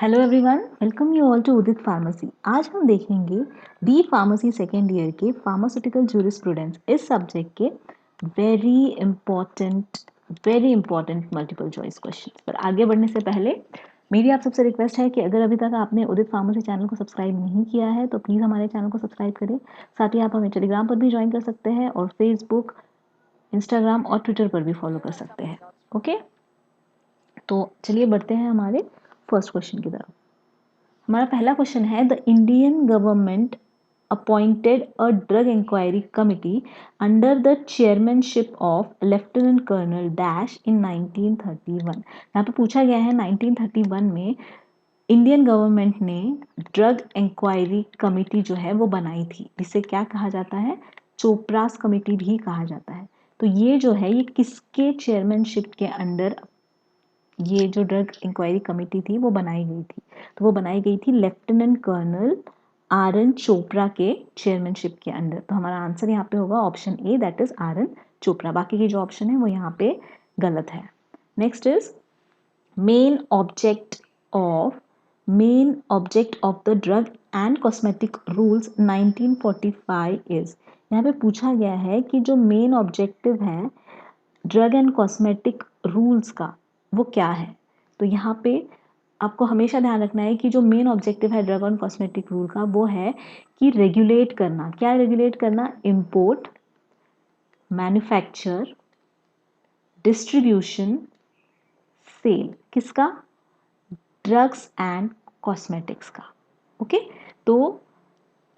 Hello everyone, welcome you all to Udit pharmacy. आज हम देखेंगे बी फार्मेसी सेकेंड ईयर के फार्मास्यूटिकल जूरिस्प्रूडेंस इस सब्जेक्ट के very important multiple choice question. पर आगे बढ़ने से पहले मेरी आप सबसे रिक्वेस्ट है कि अगर अभी तक आपने उदित फार्मेसी चैनल को सब्सक्राइब नहीं किया है तो प्लीज़ हमारे चैनल को सब्सक्राइब करें। साथ ही आप हमें टेलीग्राम पर भी ज्वाइन कर सकते हैं और फेसबुक, इंस्टाग्राम और ट्विटर पर भी फॉलो कर सकते हैं। ओके, तो चलिए बढ़ते हैं हमारे फर्स्ट क्वेश्चन की तरफ। हमारा पहला क्वेश्चन है, the Indian government appointed a drug inquiry committee under the chairmanship of lieutenant colonel dash in 1931। यहाँ पे पूछा गया है 1931 में इंडियन गवर्नमेंट ने ड्रग इंक्वायरी कमेटी जो है वो बनाई थी, जिसे क्या कहा जाता है, चोपड़ास कमेटी भी कहा जाता है। तो ये जो है ये किसके चेयरमैनशिप के अंडर ये जो ड्रग इंक्वायरी कमेटी थी वो बनाई गई थी? तो वो बनाई गई थी lieutenant colonel R N Chopra के चेयरमैनशिप के अंडर। तो हमारा आंसर यहाँ पे होगा option A, that is R N Chopra. बाकी के जो ऑप्शन है वो यहाँ पे गलत है। Next is main object of the drug and cosmetic rules 1945 is. यहाँ पे पूछा गया है कि जो मेन ऑब्जेक्टिव है ड्रग एंड कॉस्मेटिक रूल्स का वो क्या है। तो यहाँ पे आपको हमेशा ध्यान रखना है कि जो मेन ऑब्जेक्टिव है ड्रग एंड कॉस्मेटिक रूल का वो है कि रेगुलेट करना। क्या रेगुलेट करना? Import, manufacture, distribution, sale. किसका? ड्रग्स एंड कॉस्मेटिक्स का। ओके, तो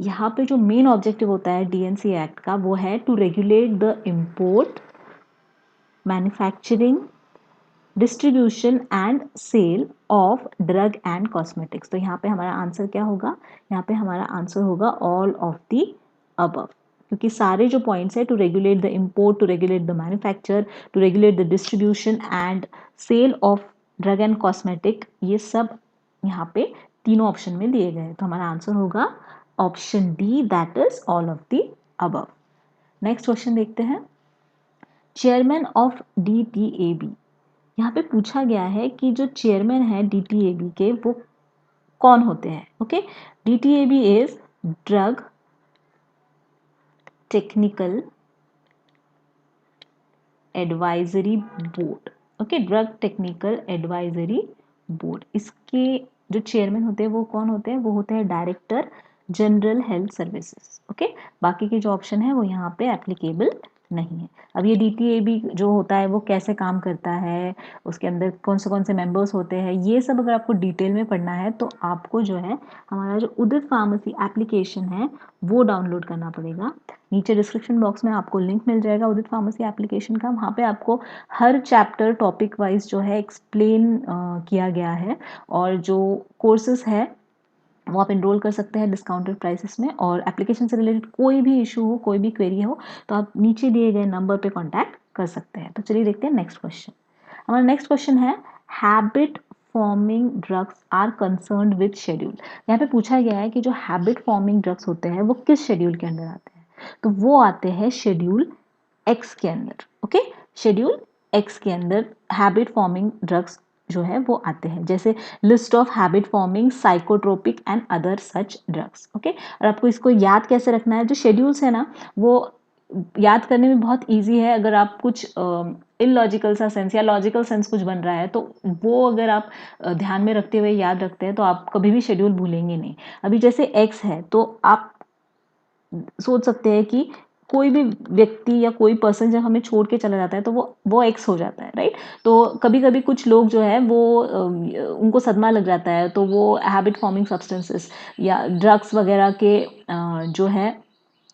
यहाँ पे जो मेन ऑब्जेक्टिव होता है डीएनसी एक्ट का वो है to regulate the import, manufacturing, distribution and sale of drug and cosmetics. तो यहाँ पे हमारा आंसर क्या होगा? यहाँ पे हमारा आंसर होगा ऑल ऑफ द अबव, क्योंकि सारे जो पॉइंट्स है to regulate the import, to regulate the manufacture, to regulate the distribution and sale of drug and cosmetic, ये सब यहाँ पे तीनों ऑप्शन में दिए गए। तो हमारा आंसर होगा option D, that is all of the above. Next question देखते हैं, चेयरमैन ऑफ डीटीएबी। यहाँ पे पूछा गया है कि जो चेयरमैन है डीटीएबी के वो कौन होते हैं। Okay, डीटीएबी is drug technical advisory board. Okay, drug technical advisory board. इसके जो चेयरमैन होते हैं वो कौन होते हैं? वो होते हैं director general health services. Okay, बाकी के जो ऑप्शन है वो यहाँ पे एप्लीकेबल नहीं है। अब ये डीटीएबी जो होता है वो कैसे काम करता है, उसके अंदर कौन से मेंबर्स होते हैं, ये सब अगर आपको डिटेल में पढ़ना है तो आपको जो है हमारा जो उदित फार्मेसी एप्लीकेशन है वो डाउनलोड करना पड़ेगा। नीचे डिस्क्रिप्शन बॉक्स में आपको लिंक मिल जाएगा उदित फार्मेसी एप्लीकेशन का। वहाँ पे आपको हर चैप्टर टॉपिक वाइज जो है एक्सप्लेन किया गया है, और जो कोर्सेज है वो आप एनरोल कर सकते हैं डिस्काउंटेड प्राइसेस में। और एप्लीकेशन से रिलेटेड कोई भी इशू हो, कोई भी क्वेरी हो तो आप नीचे दिए गए नंबर पे कांटेक्ट कर सकते हैं। तो चलिए देखते हैं नेक्स्ट क्वेश्चन। हमारा नेक्स्ट क्वेश्चन है, habit forming drugs are concerned with schedule. यहाँ पे पूछा गया है कि जो हैबिट फॉर्मिंग ड्रग्स होते हैं वो किस शेड्यूल के अंदर आते हैं। तो वो आते हैं शेड्यूल एक्स के अंदर। ओके, शेड्यूल एक्स के अंदर हैबिट फॉर्मिंग ड्रग्स जो है वो आते हैं, जैसे list of habit forming psychotropic and other such drugs. Okay, और आपको इसको याद कैसे रखना है? जो शेड्यूल्स है ना वो याद करने में बहुत इजी है। अगर आप कुछ इलॉजिकल सा सेंस या लॉजिकल सेंस कुछ बन रहा है तो वो अगर आप ध्यान में रखते हुए याद रखते हैं तो आप कभी भी शेड्यूल भूलेंगे नहीं। अभी जैसे एक्स है तो आप सोच सकते हैं कि कोई भी व्यक्ति या कोई पर्सन जब हमें छोड़ के चला जाता है तो वो एक्स हो जाता है, राइट। तो कभी कभी कुछ लोग जो है वो उनको सदमा लग जाता है तो वो हैबिट फॉर्मिंग सब्सटेंसेस या ड्रग्स वगैरह के जो है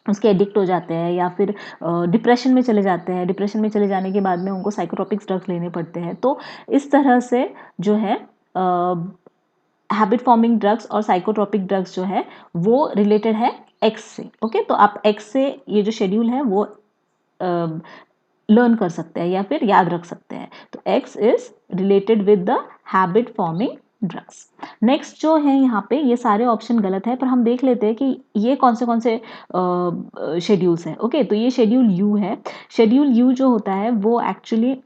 उसके एडिक्ट हो जाते हैं, या फिर डिप्रेशन में चले जाते हैं। डिप्रेशन में चले जाने के बाद में उनको साइकोट्रोपिक ड्रग्स लेने पड़ते हैं। तो इस तरह से जो है हैबिट फॉर्मिंग ड्रग्स और साइकोट्रोपिक ड्रग्स जो है वो रिलेटेड है एक्स से। ओके, तो आप एक्स से ये जो शेड्यूल है वो लर्न कर सकते हैं या फिर याद रख सकते हैं। तो x is related with the habit forming drugs. Next जो है यहाँ पे ये सारे ऑप्शन गलत है, पर हम देख लेते हैं कि ये कौन से शेड्यूल्स हैं। ओके, तो ये शेड्यूल यू है। शेड्यूल यू जो होता है वो एक्चुअली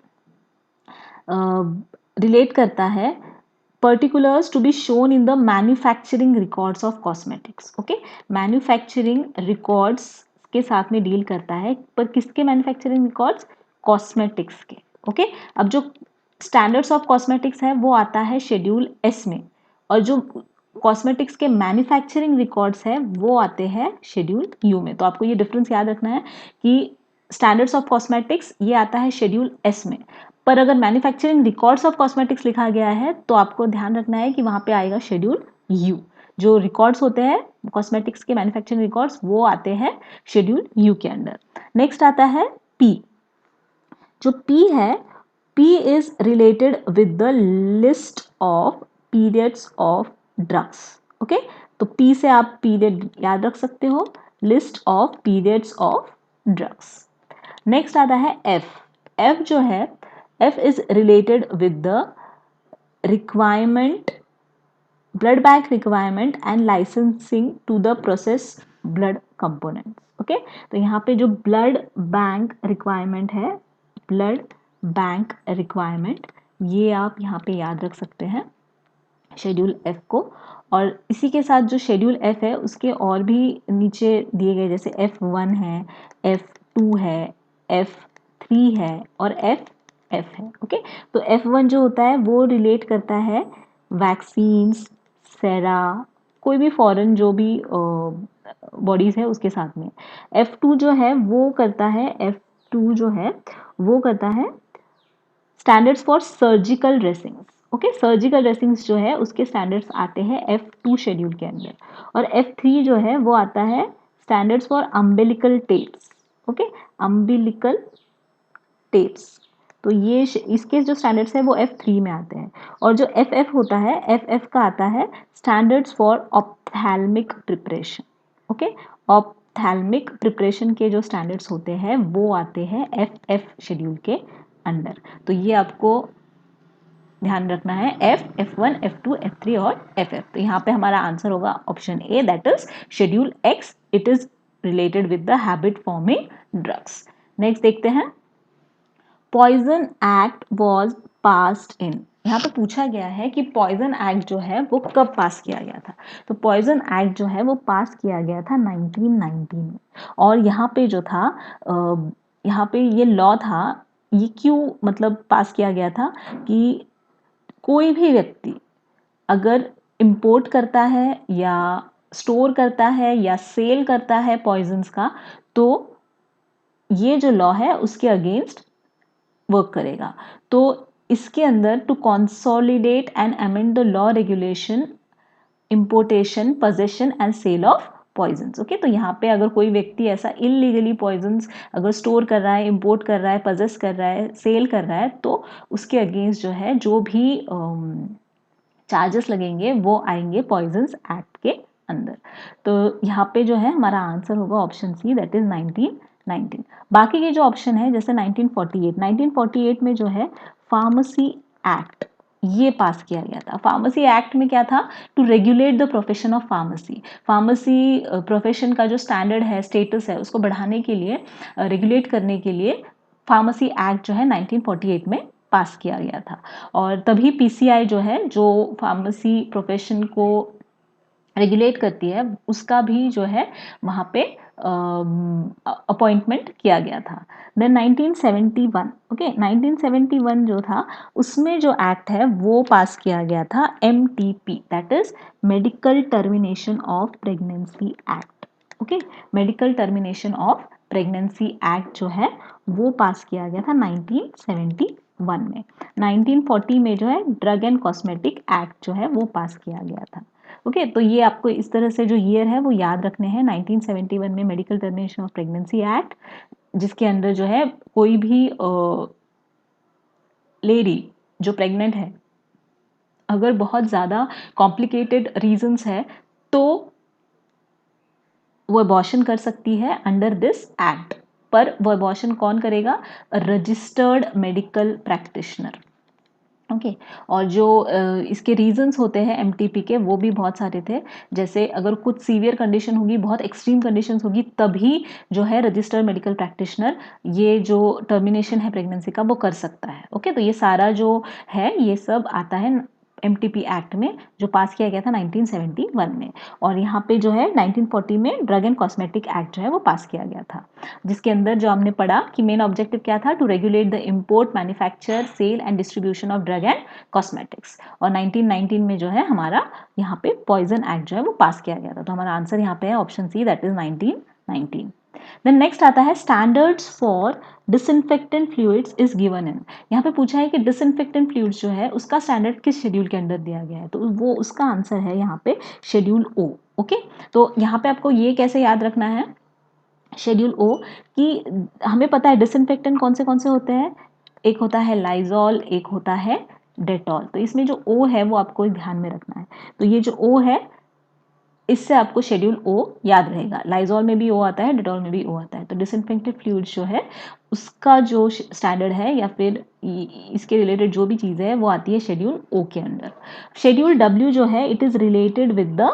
रिलेट करता है particulars to be shown in the manufacturing records of cosmetics. Okay, manufacturing records के साथ में डील करता है, पर किसके मैन्युफैक्चरिंग रिकॉर्ड्स? कॉस्मेटिक्स के. ओके, अब जो स्टैंडर्ड्स ऑफ कॉस्मेटिक्स है वो आता है शेड्यूल एस में, और जो कॉस्मेटिक्स के मैन्युफैक्चरिंग रिकॉर्ड्स है वो आते हैं शेड्यूल यू में. तो आपको ये डिफरेंस याद रखना है कि स्टैंडर्ड्स ऑफ कॉस्मेटिक्स ये आता है शेड्यूल एस में, पर अगर मैन्युफैक्चरिंग रिकॉर्ड्स ऑफ कॉस्मेटिक्स लिखा गया है तो आपको ध्यान रखना है कि वहां पे आएगा शेड्यूल यू. जो रिकॉर्ड्स होते हैं कॉस्मेटिक्स के मैन्युफैक्चरिंग रिकॉर्ड्स वो आते हैं शेड्यूल यू के अंडर. नेक्स्ट आता है पी. जो पी है, P is related with the list of periods of drugs. Okay, तो पी से आप पीरियड याद रख सकते हो, list of periods of drugs. Next आता है एफ. एफ जो है, F is related with the requirement, blood bank requirement and licensing to the process blood components. Okay, तो यहाँ पे जो ब्लड बैंक रिक्वायरमेंट है, ब्लड बैंक रिक्वायरमेंट, ये आप यहाँ पे याद रख सकते हैं शेड्यूल एफ को. और इसी के साथ जो शेड्यूल एफ है उसके और भी नीचे दिए गए, जैसे F1 है, F2 है, F3 है और F है. ओके, तो F1 जो होता है वो रिलेट करता है वैक्सीन्स, सेरा, कोई भी फॉरेन जो भी बॉडीज है उसके साथ में. F2 जो है वो करता है, F2 जो है वो करता है standards for surgical dressings. Okay, surgical dressings जो है उसके स्टैंडर्ड्स आते हैं F2 शेड्यूल के अंदर. और F3 जो है वो आता है standards for umbilical tapes. Okay, umbilical tapes. तो ये इसके जो स्टैंडर्ड्स है वो F3 में आते हैं. और जो FF होता है, FF का आता है standards for ophthalmic preparation. Okay, ophthalmic preparation के जो स्टैंडर्ड्स होते हैं वो आते हैं FF शेड्यूल के अंडर. तो ये आपको ध्यान रखना है, F1, F2, F3 और FF. तो यहाँ पे हमारा आंसर होगा option A, that is schedule X. It is related with the habit forming drugs. Next देखते हैं, poison act was passed in. यहाँ पे पूछा गया है कि पॉइजन एक्ट जो है वो कब पास किया गया था. तो पॉइजन एक्ट जो है वो पास किया गया था 1919 में. और यहाँ पे जो था, यहाँ पे ये लॉ था, ये क्यों मतलब पास किया गया था कि कोई भी व्यक्ति अगर इंपोर्ट करता है या स्टोर करता है या सेल करता है पॉइजन्स का, तो ये जो लॉ है उसके अगेंस्ट वर्क करेगा. तो इसके अंदर to consolidate and amend the law regulation importation, possession and sale of poisons. Okay, तो यहाँ पे अगर कोई व्यक्ति ऐसा इलीगली पॉइजन्स अगर स्टोर कर रहा है, इंपोर्ट कर रहा है, पजेस कर रहा है, सेल कर रहा है, तो उसके अगेंस्ट जो है जो भी चार्जेस लगेंगे वो आएंगे पॉइजन्स एक्ट के अंदर. तो यहाँ पे जो है हमारा आंसर होगा ऑप्शन सी, दैट इज 1919. बाकी के जो ऑप्शन है, जैसे 1948 में जो है फार्मेसी एक्ट ये पास किया गया था. फार्मेसी एक्ट में क्या था? To regulate the profession of pharmacy. Pharmacy profession का जो स्टैंडर्ड है, स्टेटस है, उसको बढ़ाने के लिए, रेगुलेट करने के लिए फार्मेसी एक्ट जो है 1948 में पास किया गया था. और तभी पीसीआई जो है, जो फार्मेसी प्रोफेशन को रेगुलेट करती है, उसका भी जो है वहाँ पे अपॉइंटमेंट किया गया था. देन 1971, ओके, 1971 जो था उसमें जो एक्ट है वो पास किया गया था MTP, that is medical termination of pregnancy act. Okay, medical termination of pregnancy act जो है वो पास किया गया था 1971 में. 1940 में जो है ड्रग एंड कॉस्मेटिक एक्ट जो है वो पास किया गया था. ओके, तो ये आपको इस तरह से जो ईयर है वो याद रखने हैं. 1971 में medical termination of pregnancy act, जिसके अंदर जो है कोई भी लेडी जो प्रेग्नेंट है, अगर बहुत ज़्यादा कॉम्प्लिकेटेड रीजंस है तो वो अबॉर्शन कर सकती है अंडर दिस एक्ट. पर वो अबॉर्शन कौन करेगा? Registered medical practitioner. ओके, और जो इसके रीजंस होते हैं MTP के, वो भी बहुत सारे थे. जैसे अगर कुछ सीवियर कंडीशन होगी, बहुत एक्सट्रीम कंडीशंस होगी, तभी जो है रजिस्टर्ड मेडिकल प्रैक्टिशनर ये जो टर्मिनेशन है प्रेगनेंसी का वो कर सकता है. ओके, तो ये सारा जो है ये सब आता है MTP एक्ट में जो पास किया गया था 1971 में, और यहाँ पे जो है 1940 में ड्रग एंड कॉस्मेटिक एक्ट जो है वो पास किया गया था, जिसके अंदर जो हमने पढ़ा कि मेन ऑब्जेक्टिव क्या था, to regulate the import, manufacture, sale and distribution of drug and cosmetics. और 1919 में जो है हमारा यहाँ पे पॉइजन एक्ट जो है वो पास किया गया था। तो हमारा आंसर यहाँ पे है option C, that is 1919। Then next आता है standards for disinfectant fluids is given in. यहाँ पे पूछा है कि डिसइंफेक्टेंट फ्लूइड्स जो है उसका स्टैंडर्ड किस शेड्यूल के अंदर दिया गया है, तो वो उसका आंसर है यहाँ पे शेड्यूल ओ। ओके, तो यहाँ पे आपको ये कैसे याद रखना है शेड्यूल ओ, कि हमें पता है डिसइंफेक्टेंट कौन से होते हैं, एक होता है लाइजॉल, एक होता है डेटॉल। तो इसमें जो ओ है वो आपको ध्यान में रखना है। तो ये जो ओ है इससे आपको शेड्यूल ओ याद रहेगा। लाइजॉल में भी ओ आता है, डेटॉल में भी ओ आता है। तो डिसइंफेक्टेंट फ्लूइड जो है उसका जो स्टैंडर्ड है या फिर इसके रिलेटेड जो भी चीज़ है वो आती है शेड्यूल ओ के अंदर। शेड्यूल डब्ल्यू जो है it is related with the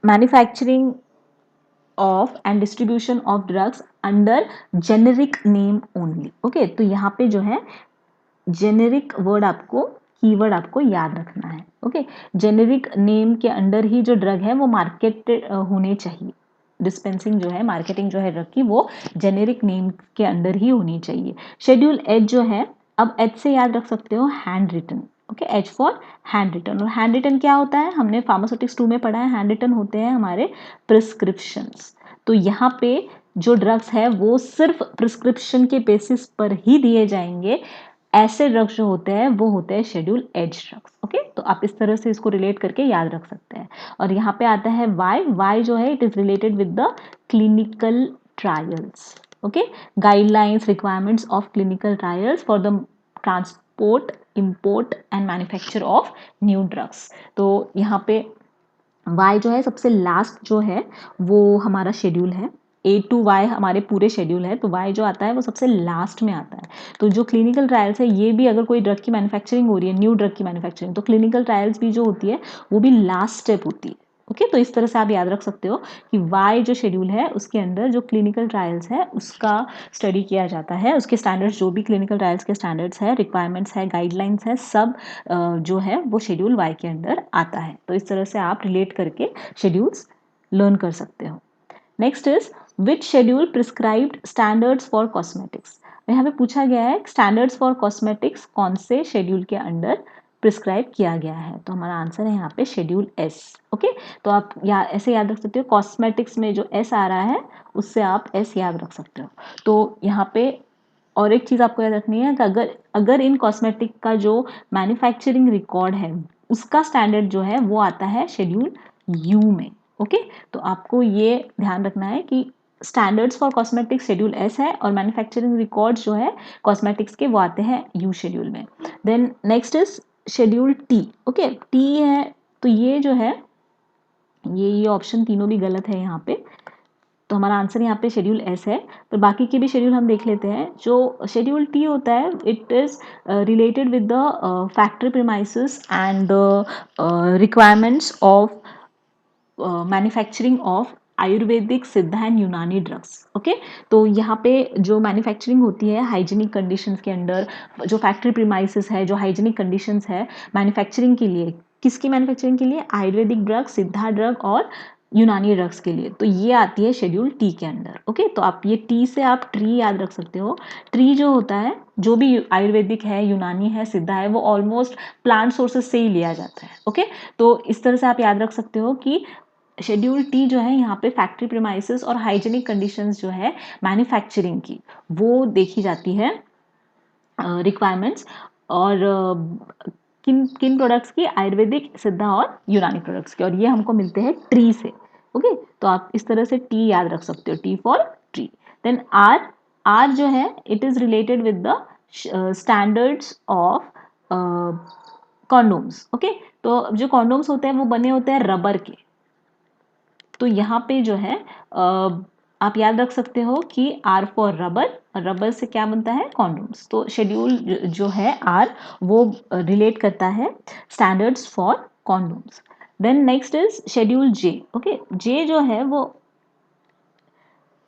manufacturing of and distribution of drugs under generic name only. Okay, तो यहाँ पे जो है जेनेरिक वर्ड आपको, कीवर्ड आपको याद रखना है। ओके, जेनेरिक नेम के अंडर ही जो ड्रग है वो मार्केटेड होने चाहिए। डिस्पेंसिंग जो है, मार्केटिंग जो है ड्रग की, वो जेनेरिक नेम के अंडर ही होनी चाहिए। शेड्यूल एच जो है, अब एच से याद रख सकते हो handwritten. Okay, H for handwritten. और हैंड रिटन क्या होता है, हमने फार्मास्यूटिक्स 2 में पढ़ा है, हैंड रिटन होते हैं हमारे प्रिस्क्रिप्शंस। तो यहाँ पे जो ड्रग्स है वो सिर्फ प्रिस्क्रिप्शन के बेसिस पर ही दिए जाएंगे। ऐसे ड्रग्स जो होते हैं वो होते हैं शेड्यूल एच ड्रग्स। ओके, तो आप इस तरह से इसको रिलेट करके याद रख सकते हैं। और यहाँ पे आता है वाई। वाई जो है it is related with the clinical trials. Okay, guidelines, requirements of clinical trials for the transport, import and manufacture of new drugs. तो यहाँ पे वाई जो है सबसे लास्ट जो है वो हमारा शेड्यूल है। ए टू वाई हमारे पूरे शेड्यूल है, तो वाई जो आता है वो सबसे लास्ट में आता है। तो जो क्लिनिकल ट्रायल्स है, ये भी अगर कोई ड्रग की मैन्युफैक्चरिंग हो रही है, न्यू ड्रग की मैन्युफैक्चरिंग, तो क्लिनिकल ट्रायल्स भी जो होती है वो भी लास्ट स्टेप होती है। ओके, तो इस तरह से आप याद रख सकते हो कि वाई जो शेड्यूल है उसके अंदर जो क्लिनिकल ट्रायल्स है उसका स्टडी किया जाता है, उसके स्टैंडर्ड्स, जो भी क्लिनिकल ट्रायल्स के स्टैंडर्ड्स है, रिक्वायरमेंट्स है, गाइडलाइंस है, सब जो है वो शेड्यूल वाई के अंदर आता है। तो इस तरह से आप रिलेट करके शेड्यूल्स लर्न कर सकते हो। Next is which schedule prescribed standards for cosmetics. यहाँ पे पूछा गया है स्टैंडर्ड्स फॉर कॉस्मेटिक्स कौन से शेड्यूल के अंडर प्रिस्क्राइब किया गया है, तो हमारा आंसर है यहाँ पे शेड्यूल एस। ओके, तो आप ऐसे याद रख सकते हो, कॉस्मेटिक्स में जो एस आ रहा है उससे आप एस याद रख सकते हो। तो यहाँ पे और एक चीज़ आपको याद रखनी है कि अगर इन कॉस्मेटिक का जो मैन्युफैक्चरिंग रिकॉर्ड है उसका स्टैंडर्ड जो है वो आता है शेड्यूल यू में। ओके, तो आपको ये ध्यान रखना है कि standards for cosmetics schedule S है और मैन्युफैक्चरिंग रिकॉर्ड्स जो है कॉस्मेटिक्स के वो आते हैं यू शेड्यूल में। Then next is schedule T. Okay, T है, तो ये जो है ये ऑप्शन तीनों भी गलत है यहाँ पे। तो हमारा आंसर यहाँ पे शेड्यूल एस है। तो बाकी के भी शेड्यूल हम देख लेते हैं। जो शेड्यूल टी होता है it is related with the factory premises and the requirements of manufacturing of Ayurvedic, सिद्धा एंड यूनानी ड्रग्स। ओके, तो यहाँ पे जो मैन्युफैक्चरिंग होती है हाइजीनिक कंडीशंस के अंडर, जो फैक्ट्री प्रीमाइसेस है, जो हाइजीनिक कंडीशंस है मैन्युफैक्चरिंग के लिए, किसकी मैन्युफैक्चरिंग के लिए, आयुर्वेदिक ड्रग, सिद्धा ड्रग और यूनानी ड्रग्स के लिए, तो ये आती है शेड्यूल टी के अंडर। ओके, तो आप ये टी से आप ट्री याद रख सकते हो। ट्री जो होता है, जो भी आयुर्वेदिक है, यूनानी है, सिद्धा है, वो ऑलमोस्ट प्लांट सोर्सेस से ही लिया जाता है। ओके, तो इस तरह से आप याद रख सकते हो कि शेड्यूल टी जो है यहाँ पे फैक्ट्री प्रीमाइसेस और हाइजीनिक कंडीशंस जो है मैन्युफैक्चरिंग की वो देखी जाती है, रिक्वायरमेंट्स, और किन किन प्रोडक्ट्स की, आयुर्वेदिक, सिद्धा और यूनानी प्रोडक्ट्स की, और ये हमको मिलते हैं ट्री से। ओके, तो आप इस तरह से टी याद रख सकते हो, T for tree. Then R, R जो है it is related with the standards of condoms. Okay, तो जो कॉन्डोम्स होते हैं वो बने होते हैं रबर के। तो यहाँ पे जो है आप याद रख सकते हो कि आर फॉर रबर, रबर से क्या बनता है, कॉन्डोम्स। तो शेड्यूल जो है आर वो रिलेट करता है standards for condoms. Then next is schedule J. Okay, J जो है वो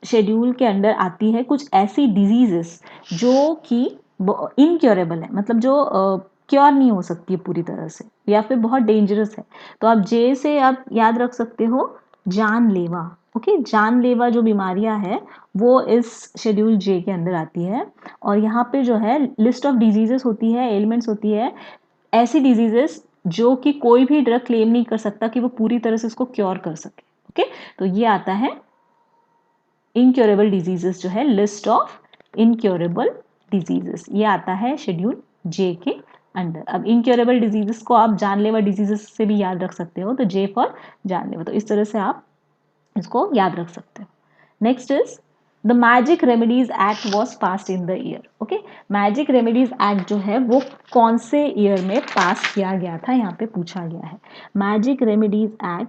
शेड्यूल के अंडर आती है कुछ ऐसी डिजीजेस जो कि इनक्योरेबल है, मतलब जो क्योर नहीं हो सकती है पूरी तरह से या फिर बहुत डेंजरस है। तो आप जे से आप याद रख सकते हो जानलेवा। ओके, जानलेवा जो बीमारियां है वो इस शेड्यूल जे के अंदर आती है। और यहाँ पे जो है लिस्ट ऑफ डिजीजेस होती है, एलिमेंट्स होती है, ऐसी डिजीजेस जो कि कोई भी ड्रग क्लेम नहीं कर सकता कि वो पूरी तरह से उसको क्योर कर सके। ओके, तो ये आता है इनक्योरेबल डिजीजेस, जो है लिस्ट ऑफ इनक्योरेबल डिजीजेस, ये आता है शेड्यूल जे के अंडर। अब इनक्योरेबल डिजीजेस को आप जानलेवा डिजीजेस से भी याद रख सकते हो, तो जे फॉर जानलेवा, तो इस तरह से आप इसको याद रख सकते हो। Next is the magic remedies act was pass in the year. Okay, magic remedies act जो है वो कौन से ईयर में पास किया गया था, यहाँ पे पूछा गया है। मैजिक रेमेडीज एक्ट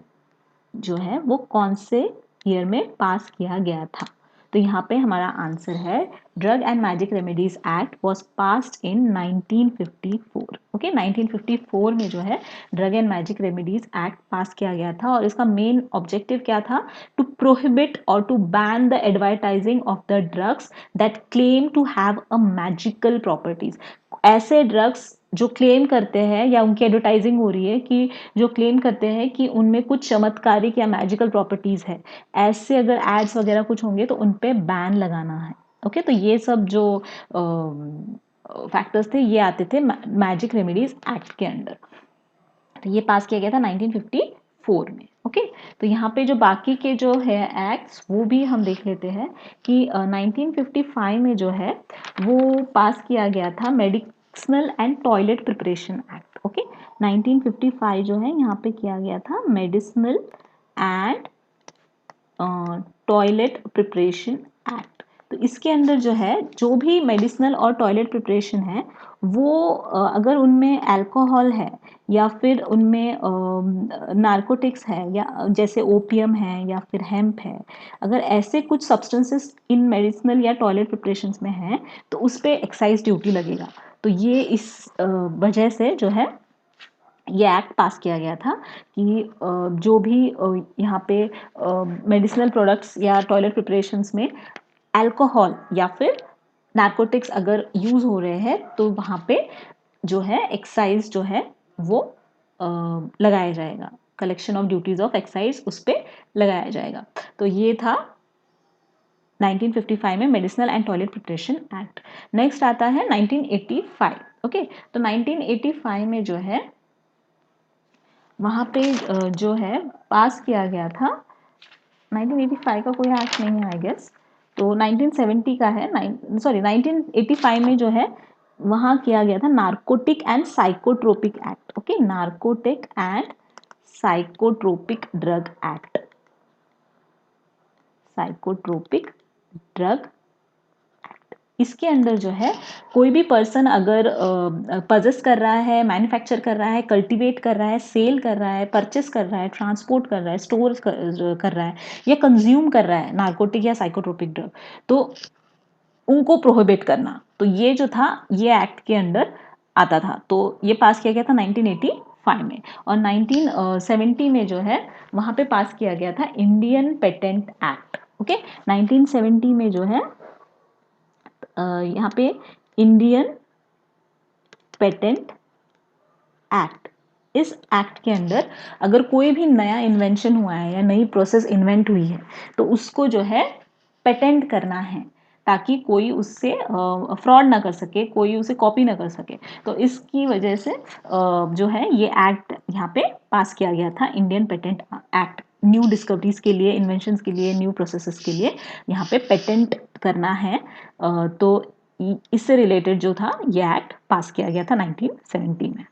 जो है वो कौन से ईयर में पास किया गया था, तो यहाँ पे हमारा आंसर है drug and magic remedies act was passed in 1954। Okay, 1954 में जो है drug and magic remedies act pass किया गया था, और इसका मेन ऑब्जेक्टिव क्या था, टू प्रोहिबिट और to ban the advertising of the drugs that claim to have a magical properties. ऐसे ड्रग्स जो क्लेम करते हैं या उनकी एडवर्टाइजिंग हो रही है कि जो क्लेम करते हैं कि उनमें कुछ चमत्कारिक या मैजिकल प्रॉपर्टीज है, ऐसे अगर एड्स वगैरह कुछ होंगे तो उन पे बैन लगाना है। ओके, तो ये सब जो फैक्टर्स थे ये आते थे मैजिक रेमेडीज एक्ट के अंडर। तो ये पास किया गया था 1954 में। ओके, तो यहाँ पे जो बाकी के जो है एक्ट्स वो भी हम देख लेते हैं कि 1955 में जो है वो पास किया गया था medicinal and toilet preparation act. Okay, 1955 जो है यहाँ पे किया गया था medicinal and toilet preparation act. तो इसके अंदर जो है जो भी मेडिसिनल और टॉयलेट प्रिपरेशन है वो अगर उनमें अल्कोहल है या फिर उनमें नार्कोटिक्स है या जैसे ओपियम है या फिर हेम्प है, अगर ऐसे कुछ सब्सटेंसेस इन मेडिसिनल या टॉयलेट प्रिपरेशंस में है तो उस पर एक्साइज ड्यूटी लगेगा। तो ये इस वजह से जो है ये एक्ट पास किया गया था कि जो भी यहाँ पे मेडिसिनल प्रोडक्ट्स या टॉयलेट प्रिपरेशंस में अल्कोहल या फिर नार्कोटिक्स अगर यूज हो रहे हैं तो वहाँ पे जो है एक्साइज जो है वो लगाया जाएगा, collection of duties of excise उस पर लगाया जाएगा। तो ये था 1955 में medicinal and toilet preparation act. Next आता है 1985। ओके, तो 1985 में जो है वहाँ पे जो है पास किया गया था, 1985 का कोई एक्ट नहीं है आई गेस, तो 1970 का है, 1985 में जो है वहाँ किया गया था narcotic and psychotropic act. Okay, narcotic and psychotropic drug act, psychotropic drug. इसके अंदर जो है कोई भी पर्सन अगर पजेस कर रहा है, मैन्युफैक्चर कर रहा है, कल्टीवेट कर रहा है, सेल कर रहा है, परचेस कर रहा है, ट्रांसपोर्ट कर रहा है, स्टोर कर रहा है या कंज्यूम कर रहा है नार्कोटिक या साइकोट्रोपिक ड्रग, तो उनको प्रोहिबिट करना, तो ये जो था ये एक्ट के अंडर आता था। तो ये पास किया गया था 1985 में। और 1970 में जो है वहाँ पे पास किया गया था इंडियन पेटेंट एक्ट। ओके, 1970 में जो है यहाँ पे इंडियन पेटेंट एक्ट, इस एक्ट के अंदर अगर कोई भी नया इन्वेंशन हुआ है या नई प्रोसेस इन्वेंट हुई है तो उसको जो है पेटेंट करना है ताकि कोई उससे फ्रॉड ना कर सके, कोई उसे कॉपी ना कर सके। तो इसकी वजह से जो है ये एक्ट यहाँ पे पास किया गया था, Indian patent act. New discoveries के लिए, इन्वेंशंस के लिए, न्यू प्रोसेसेस के लिए यहाँ पे पेटेंट करना है। तो इससे रिलेटेड जो था ये एक्ट पास किया गया था 1970 में।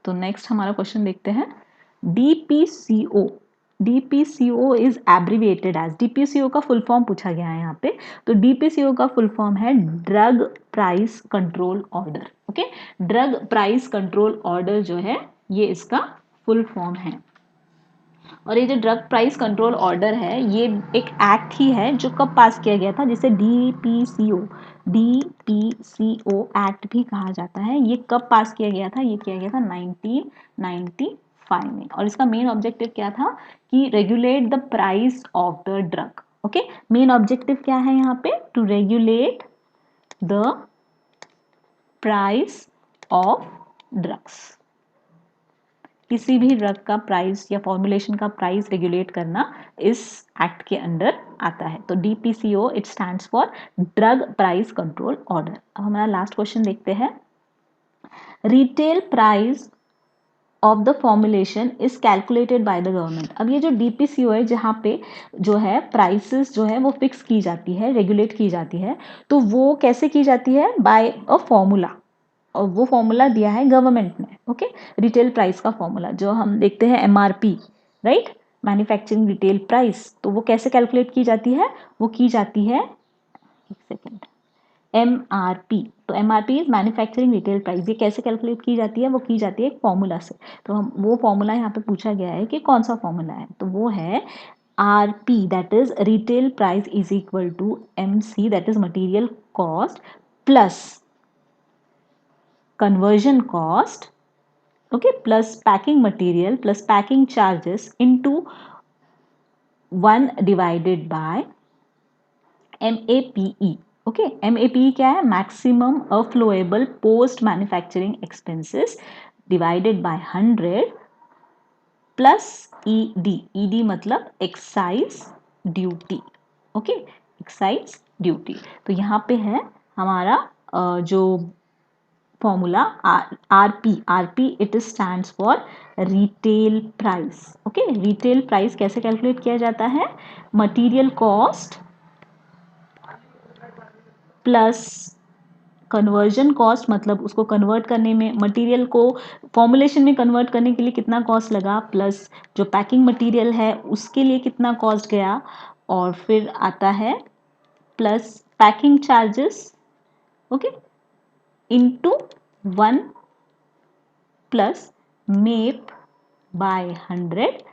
तो नेक्स्ट हमारा क्वेश्चन देखते हैं, DPCO. DPCO is abbreviated as, DPCO का फुल फॉर्म पूछा गया है यहाँ पे। तो डीपीसीओ का फुल फॉर्म है drug price control order. Okay, drug price control order जो है ये इसका फुल फॉर्म है। और ये जो ड्रग प्राइस कंट्रोल ऑर्डर है ये एक एक्ट ही है जो कब पास किया गया था, जिसे डीपीसीओ, डीपीसीओ एक्ट भी कहा जाता है। ये कब पास किया गया था, ये किया गया था 1995 में। और इसका मेन ऑब्जेक्टिव क्या था कि regulate the price of the drug. Okay, main objective क्या है यहाँ पे, to regulate the price of drugs. किसी भी ड्रग का प्राइस या फॉर्मुलेशन का प्राइस रेगुलेट करना इस एक्ट के अंडर आता है। तो DPCO it stands for drug price control order. अब हमारा लास्ट क्वेश्चन देखते हैं। Retail price of the formulation is calculated by the government. अब ये जो DPCO है, जहाँ पे जो है प्राइसेस जो है वो फिक्स की जाती है, रेगुलेट की जाती है, तो वो कैसे की जाती है? बाय अ फॉर्मूला, और वो फॉर्मूला दिया है गवर्नमेंट ने। ओके, रिटेल प्राइस का फॉर्मूला जो हम देखते हैं MRP, right, manufacturing retail price, तो वो कैसे कैलकुलेट की जाती है? वो की जाती है, एक सेकेंड, MRP। तो MRP is manufacturing retail price. ये कैसे कैलकुलेट की जाती है? वो की जाती है एक फॉर्मूला से। तो हम वो फॉर्मूला यहाँ पे पूछा गया है कि कौन सा फॉर्मूला है, तो वो है RP, that is retail price is equal to MC, that is material cost plus conversion cost, okay, plus packing material plus packing charges into 1 divided by MAPE। Okay, MAPE क्या है? Maximum allowable post manufacturing expenses divided by 100 plus ED मतलब excise duty. Okay, excise duty. तो यहाँ पे है हमारा जो formula RP it stands for retail price. Okay, retail price कैसे कैलकुलेट किया जाता है? Material cost plus conversion cost, मतलब उसको कन्वर्ट करने में, मटेरियल को फॉर्मुलेशन में कन्वर्ट करने के लिए कितना कॉस्ट लगा, प्लस जो पैकिंग मटेरियल है उसके लिए कितना कॉस्ट गया, और फिर आता है plus packing charges, okay, into 1 plus map by 100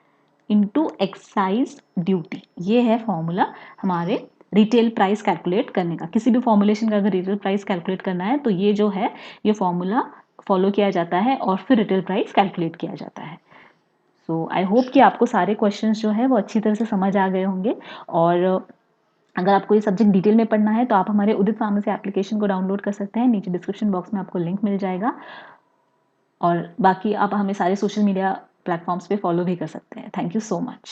into excise duty. ये है फॉर्मूला हमारे रिटेल प्राइस कैलकुलेट करने का। किसी भी फॉर्मुलेशन का अगर रिटेल प्राइस कैलकुलेट करना है तो ये जो है ये फॉर्मूला फॉलो किया जाता है और फिर रिटेल प्राइस कैलकुलेट किया जाता है। सो आई होप कि आपको सारे क्वेश्चंस जो है वो अच्छी तरह से समझ आ गए होंगे। और अगर आपको ये सब्जेक्ट डिटेल में पढ़ना है तो आप हमारे उदित फार्मेसी एप्लीकेशन को डाउनलोड कर सकते हैं। नीचे डिस्क्रिप्शन बॉक्स में आपको लिंक मिल जाएगा, और बाकी आप हमें सारे सोशल मीडिया प्लेटफॉर्म्स पे फॉलो भी कर सकते हैं। Thank you so much.